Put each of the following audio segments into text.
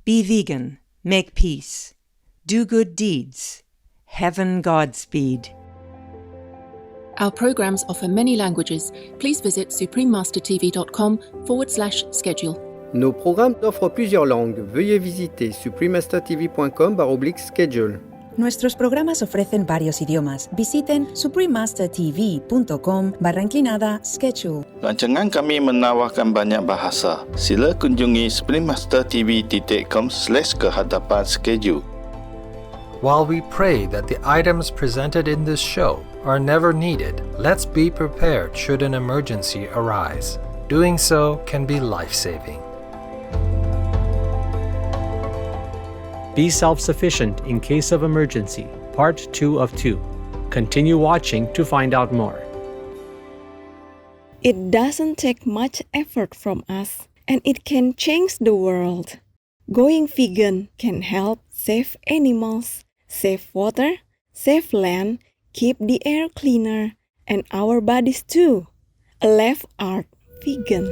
Be vegan, make peace, do good deeds, heaven Godspeed. Our programs offer many languages. Please visit suprememastertv.com/schedule. Nos programmes offrent plusieurs langues. Veuillez visiter suprememastertv.com/schedule. Nuestros programas ofrecen varios idiomas. Visiten suprememastertv.com/schedule. Rancangan kami menawarkan banyak bahasa. Sila kunjungi suprememastertv.com/schedule. While we pray that the items presented in this show are never needed, let's be prepared should an emergency arise. Doing so can be life-saving. Be self-sufficient in case of emergency, Part 2 of 2. Continue watching to find out more. It doesn't take much effort from us, and it can change the world. Going vegan can help save animals, save water, save land, keep the air cleaner, and our bodies too. A Left Art Vegan.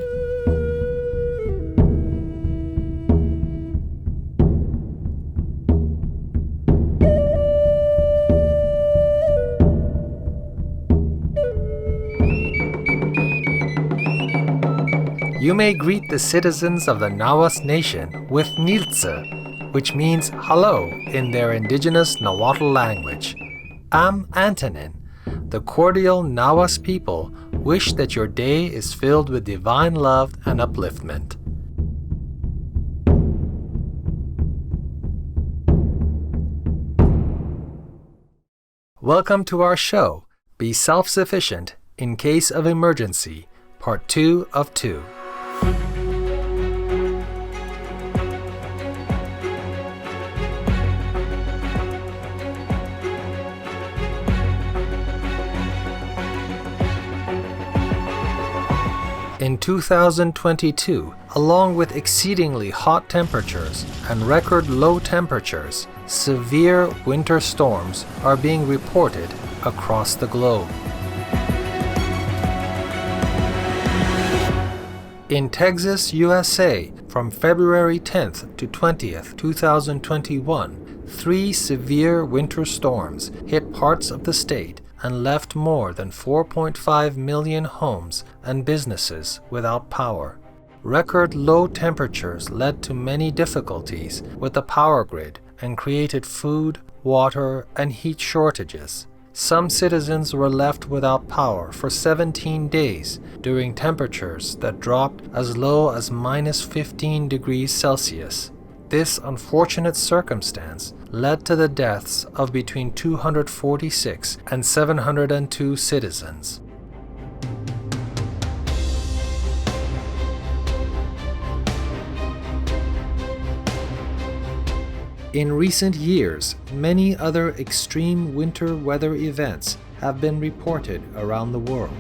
You may greet the citizens of the Nahuas Nation with Niltse, which means hello in their indigenous Nahuatl language. I'm Antonin. The cordial Nahuas people wish that your day is filled with divine love and upliftment. Welcome to our show, Be Self-Sufficient in Case of Emergency, Part 2 of 2. In 2022, along with exceedingly hot temperatures and record low temperatures, severe winter storms are being reported across the globe. In Texas, USA, from February 10th to 20th, 2021, 3 severe winter storms hit parts of the state and left more than 4.5 million homes and businesses without power. Record low temperatures led to many difficulties with the power grid and created food, water, and heat shortages. Some citizens were left without power for 17 days during temperatures that dropped as low as -15 degrees Celsius. This unfortunate circumstance led to the deaths of between 246 and 702 citizens. In recent years, many other extreme winter weather events have been reported around the world.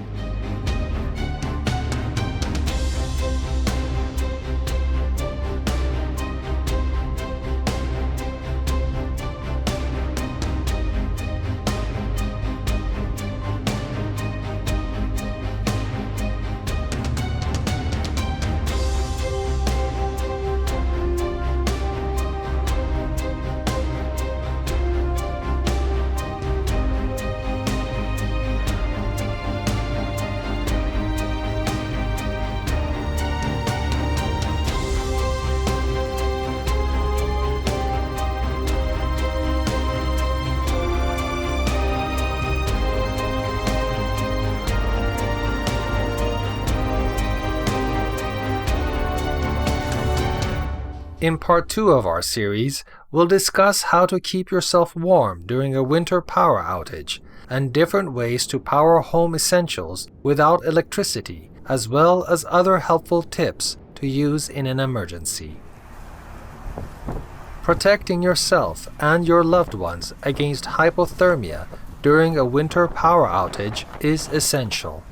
In Part 2 of our series, we'll discuss how to keep yourself warm during a winter power outage and different ways to power home essentials without electricity, as well as other helpful tips to use in an emergency. Protecting yourself and your loved ones against hypothermia during a winter power outage is essential.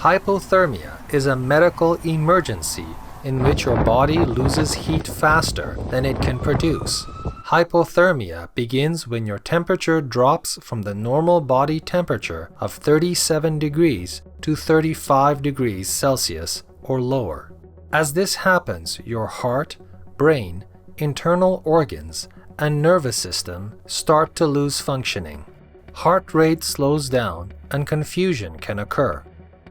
Hypothermia is a medical emergency in which your body loses heat faster than it can produce. Hypothermia begins when your temperature drops from the normal body temperature of 37 degrees to 35 degrees Celsius or lower. As this happens, your heart, brain, internal organs, and nervous system start to lose functioning. Heart rate slows down and confusion can occur.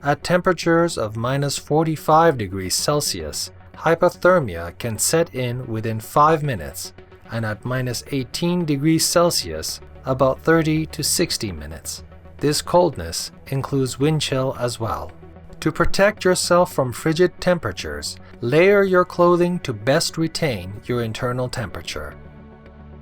At temperatures of minus 45 degrees Celsius, hypothermia can set in within 5 minutes, and at minus 18 degrees Celsius, about 30 to 60 minutes. This coldness includes wind chill as well. To protect yourself from frigid temperatures, layer your clothing to best retain your internal temperature.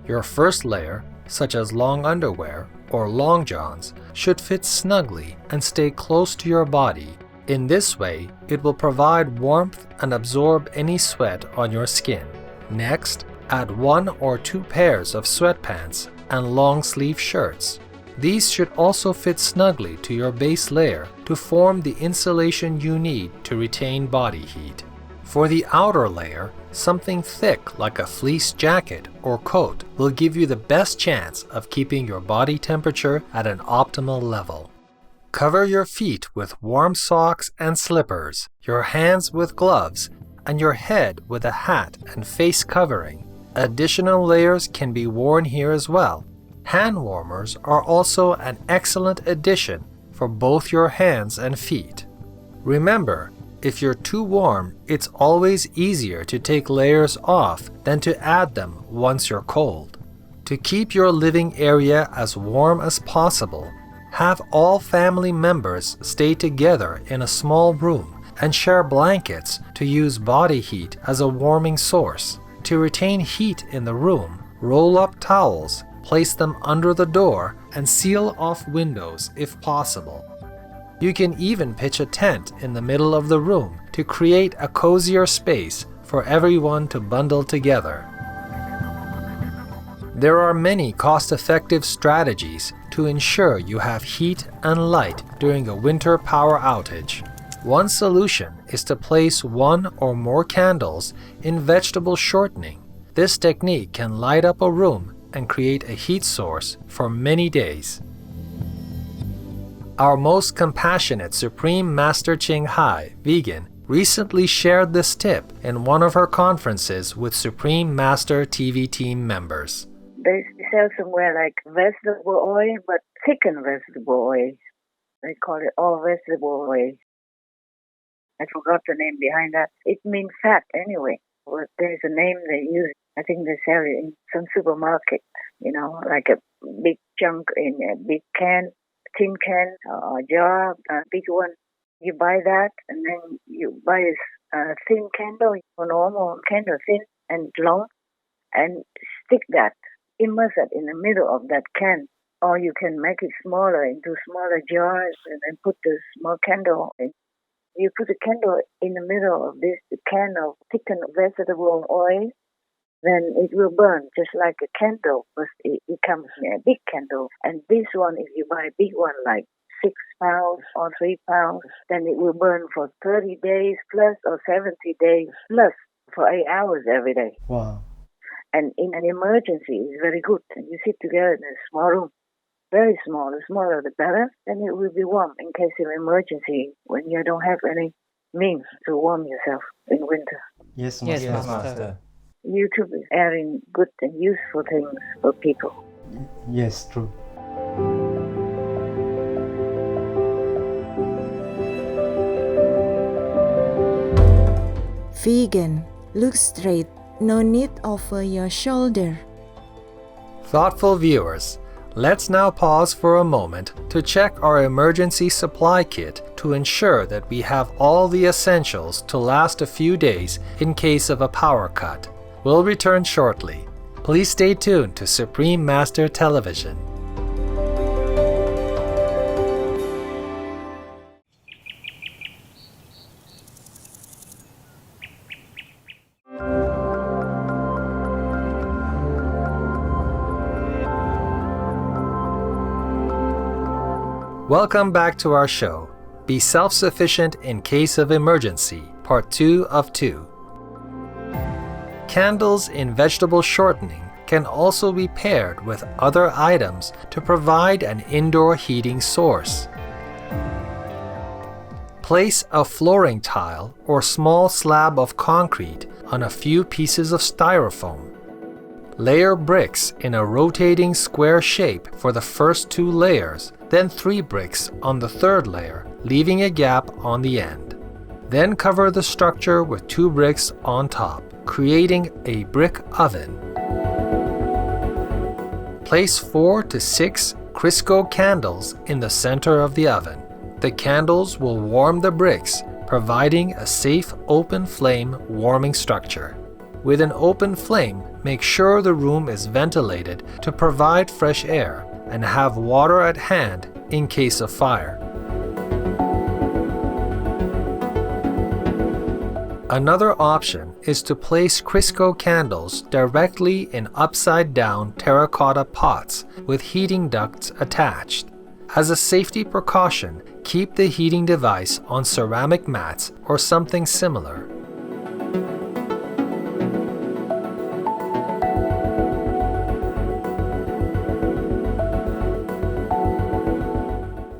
Your first layer, such as long underwear or long johns, should fit snugly and stay close to your body. In this way, it will provide warmth and absorb any sweat on your skin. Next, add 1 or 2 pairs of sweatpants and long-sleeve shirts. These should also fit snugly to your base layer to form the insulation you need to retain body heat. For the outer layer, something thick like a fleece jacket or coat will give you the best chance of keeping your body temperature at an optimal level. Cover your feet with warm socks and slippers, your hands with gloves, and your head with a hat and face covering. Additional layers can be worn here as well. Hand warmers are also an excellent addition for both your hands and feet. Remember, if you're too warm, it's always easier to take layers off than to add them once you're cold. To keep your living area as warm as possible, have all family members stay together in a small room and share blankets to use body heat as a warming source. To retain heat in the room, roll up towels, place them under the door, and seal off windows if possible. You can even pitch a tent in the middle of the room to create a cozier space for everyone to bundle together. There are many cost-effective strategies to ensure you have heat and light during a winter power outage. One solution is to place 1 or more candles in vegetable shortening. This technique can light up a room and create a heat source for many days. Our most compassionate Supreme Master Ching Hai, vegan, recently shared this tip in one of her conferences with Supreme Master TV team members. They sell somewhere like vegetable oil, but thickened vegetable oil. They call it all vegetable oil. I forgot the name behind that. It means fat anyway. But there's a name they use. I think they sell it in some supermarket, like a big chunk in a big can, tin can, or jar, a big one. You buy that, and then you buy a thin candle, a normal candle, thin and long, and stick that, immerse it in the middle of that can. Or you can make it smaller into smaller jars and then put the small candle in. You put the candle in the middle of this can of thickened vegetable oil, then it will burn just like a candle, but it becomes a big candle. And this one, if you buy a big one like 6 pounds or 3 pounds, then it will burn for 30 days plus or 70 days plus for 8 hours every day. Wow. And in an emergency, it's very good. And you sit together in a small room. Very small. The smaller the better. Then it will be warm in case of emergency when you don't have any means to warm yourself in winter. Yes, Master. YouTube is airing good and useful things for people. Yes, true. Vegan. Look straight. No need over your shoulder. Thoughtful viewers, let's now pause for a moment to check our emergency supply kit to ensure that we have all the essentials to last a few days in case of a power cut. We'll return shortly. Please stay tuned to Supreme Master Television. Welcome back to our show, Be Self-Sufficient in Case of Emergency, Part 2 of 2. Candles in vegetable shortening can also be paired with other items to provide an indoor heating source. Place a flooring tile or small slab of concrete on a few pieces of styrofoam. Layer bricks in a rotating square shape for the first 2 layers, then 3 bricks on the 3rd layer, leaving a gap on the end. Then cover the structure with 2 bricks on top, creating a brick oven. Place 4 to 6 Crisco candles in the center of the oven. The candles will warm the bricks, providing a safe open flame warming structure. With an open flame, make sure the room is ventilated to provide fresh air and have water at hand in case of fire. Another option is to place Crisco candles directly in upside-down terracotta pots with heating ducts attached. As a safety precaution, keep the heating device on ceramic mats or something similar.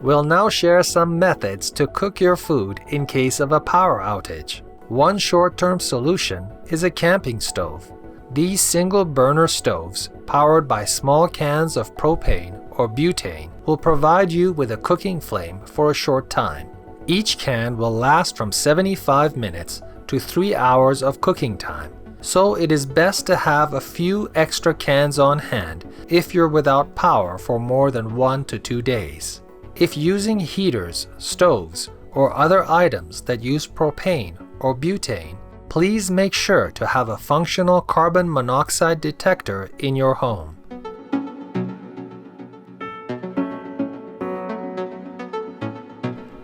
We'll now share some methods to cook your food in case of a power outage. One short-term solution is a camping stove. These single-burner stoves, powered by small cans of propane or butane, will provide you with a cooking flame for a short time. Each can will last from 75 minutes to 3 hours of cooking time, so it is best to have a few extra cans on hand if you're without power for more than 1 to 2 days. If using heaters, stoves, or other items that use propane or butane, please make sure to have a functional carbon monoxide detector in your home.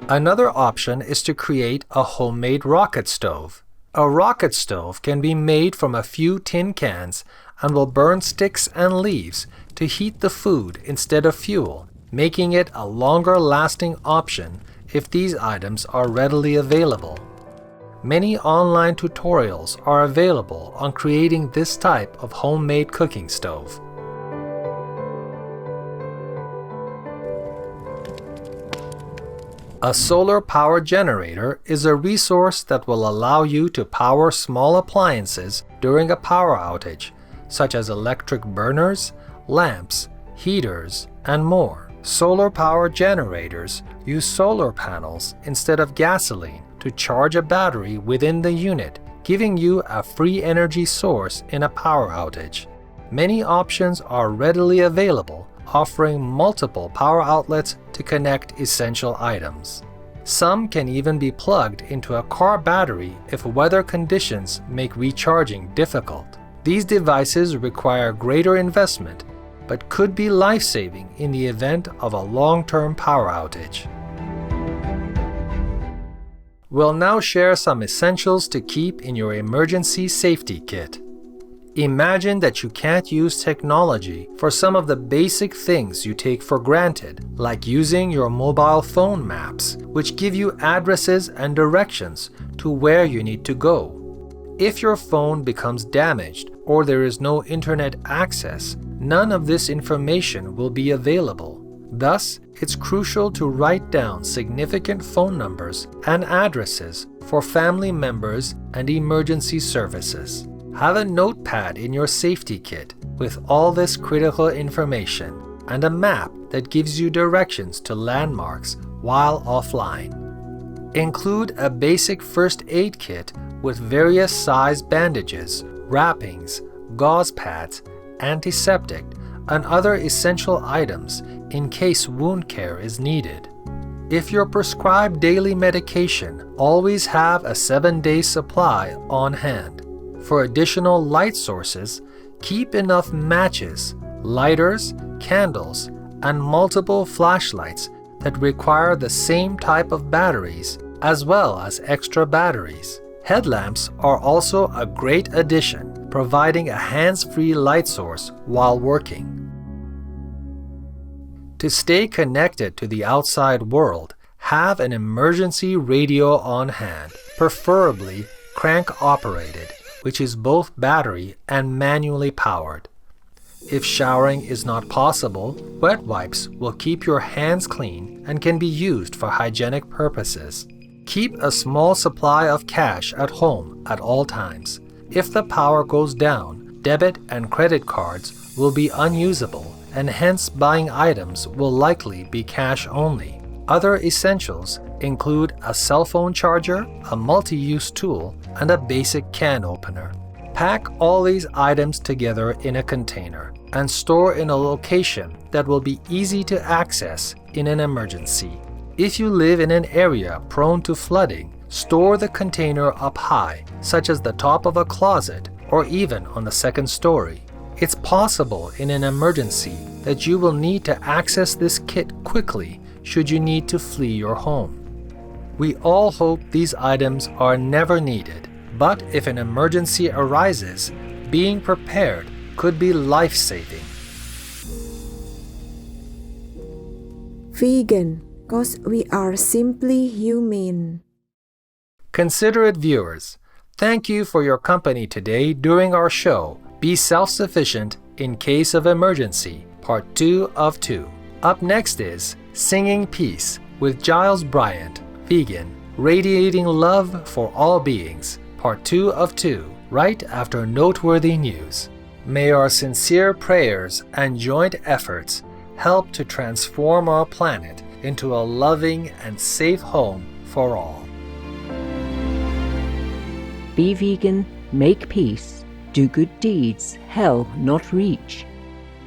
Another option is to create a homemade rocket stove. A rocket stove can be made from a few tin cans and will burn sticks and leaves to heat the food instead of fuel, making it a longer-lasting option if these items are readily available. Many online tutorials are available on creating this type of homemade cooking stove. A solar power generator is a resource that will allow you to power small appliances during a power outage, such as electric burners, lamps, heaters, and more. Solar power generators use solar panels instead of gasoline to charge a battery within the unit, giving you a free energy source in a power outage. Many options are readily available, offering multiple power outlets to connect essential items. Some can even be plugged into a car battery if weather conditions make recharging difficult. These devices require greater investment, but could be life-saving in the event of a long-term power outage. We'll now share some essentials to keep in your emergency safety kit. Imagine that you can't use technology for some of the basic things you take for granted, like using your mobile phone maps, which give you addresses and directions to where you need to go. If your phone becomes damaged or there is no internet access, none of this information will be available. Thus, it's crucial to write down significant phone numbers and addresses for family members and emergency services. Have a notepad in your safety kit with all this critical information and a map that gives you directions to landmarks while offline. Include a basic first aid kit with various size bandages, wrappings, gauze pads, antiseptic, and other essential items in case wound care is needed. If you're prescribed daily medication, always have a 7-day supply on hand. For additional light sources, keep enough matches, lighters, candles, and multiple flashlights that require the same type of batteries, as well as extra batteries. Headlamps are also a great addition, providing a hands-free light source while working. To stay connected to the outside world, have an emergency radio on hand, preferably crank-operated, which is both battery and manually powered. If showering is not possible, wet wipes will keep your hands clean and can be used for hygienic purposes. Keep a small supply of cash at home at all times. If the power goes down, debit and credit cards will be unusable, and hence buying items will likely be cash only. Other essentials include a cell phone charger, a multi-use tool, and a basic can opener. Pack all these items together in a container and store in a location that will be easy to access in an emergency. If you live in an area prone to flooding, store the container up high, such as the top of a closet or even on the second story. It's possible in an emergency that you will need to access this kit quickly should you need to flee your home. We all hope these items are never needed, but if an emergency arises, being prepared could be life-saving. Vegan, 'cause we are simply human. Considerate viewers, thank you for your company today during our show, Be Self-Sufficient in Case of Emergency, Part 2 of 2. Up next is Singing Peace with Giles Bryant, Vegan, Radiating Love for All Beings, Part 2 of 2, right after Noteworthy News. May our sincere prayers and joint efforts help to transform our planet into a loving and safe home for all. Be vegan, make peace, do good deeds, hell not reach.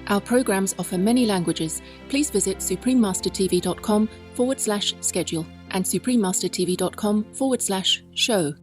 Our programs offer many languages. Please visit suprememastertv.com/schedule and suprememastertv.com/show.